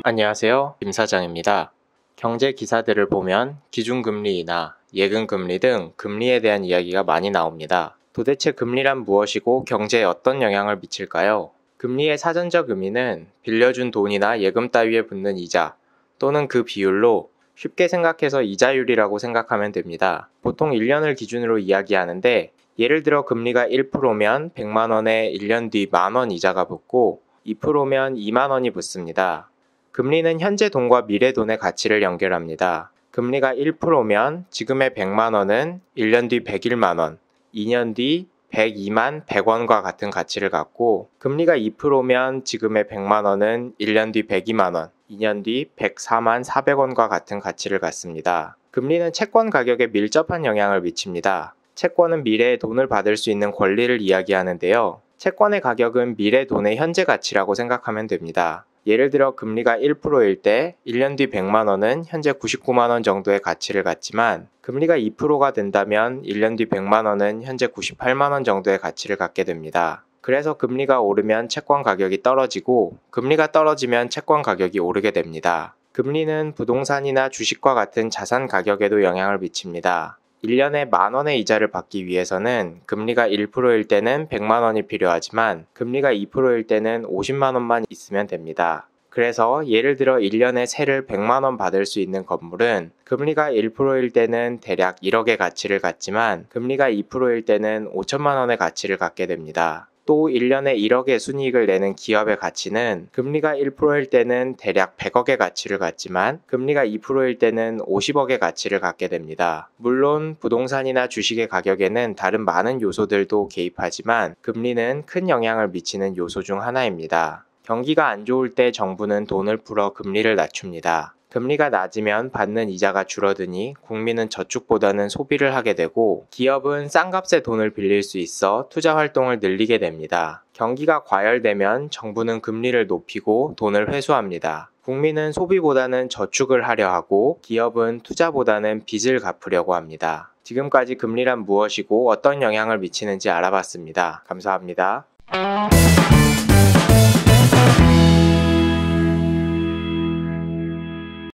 안녕하세요. 김 사장입니다. 경제 기사들을 보면 기준금리나 예금금리 등 금리에 대한 이야기가 많이 나옵니다. 도대체 금리란 무엇이고 경제에 어떤 영향을 미칠까요? 금리의 사전적 의미는 빌려준 돈이나 예금 따위에 붙는 이자 또는 그 비율로 쉽게 생각해서 이자율이라고 생각하면 됩니다. 보통 1년을 기준으로 이야기하는데 예를 들어 금리가 1%면 100만 원에 1년 뒤 만원 이자가 붙고 2%면 2만 원이 붙습니다. 금리는 현재 돈과 미래 돈의 가치를 연결합니다. 금리가 1%면 지금의 100만 원은 1년 뒤 101만 원, 2년 뒤 102만 100원과 같은 가치를 갖고 금리가 2%면 지금의 100만 원은 1년 뒤 102만 원, 2년 뒤 104만 400원과 같은 가치를 갖습니다. 금리는 채권 가격에 밀접한 영향을 미칩니다. 채권은 미래에 돈을 받을 수 있는 권리를 이야기하는데요. 채권의 가격은 미래 돈의 현재 가치라고 생각하면 됩니다. 예를 들어 금리가 1%일 때 1년 뒤 100만 원은 현재 99만 원 정도의 가치를 갖지만 금리가 2%가 된다면 1년 뒤 100만 원은 현재 98만 원 정도의 가치를 갖게 됩니다. 그래서 금리가 오르면 채권 가격이 떨어지고 금리가 떨어지면 채권 가격이 오르게 됩니다. 금리는 부동산이나 주식과 같은 자산 가격에도 영향을 미칩니다. 1년에 만 원의 이자를 받기 위해서는 금리가 1%일 때는 100만 원이 필요하지만 금리가 2%일 때는 50만 원만 있으면 됩니다. 그래서 예를 들어 1년에 세를 100만 원 받을 수 있는 건물은 금리가 1%일 때는 대략 1억의 가치를 갖지만 금리가 2%일 때는 5천만 원의 가치를 갖게 됩니다. 또 1년에 1억의 순이익을 내는 기업의 가치는 금리가 1%일 때는 대략 100억의 가치를 갖지만 금리가 2%일 때는 50억의 가치를 갖게 됩니다. 물론 부동산이나 주식의 가격에는 다른 많은 요소들도 개입하지만 금리는 큰 영향을 미치는 요소 중 하나입니다. 경기가 안 좋을 때 정부는 돈을 풀어 금리를 낮춥니다. 금리가 낮으면 받는 이자가 줄어드니 국민은 저축보다는 소비를 하게 되고 기업은 싼 값에 돈을 빌릴 수 있어 투자 활동을 늘리게 됩니다. 경기가 과열되면 정부는 금리를 높이고 돈을 회수합니다. 국민은 소비보다는 저축을 하려 하고 기업은 투자보다는 빚을 갚으려고 합니다. 지금까지 금리란 무엇이고 어떤 영향을 미치는지 알아봤습니다. 감사합니다.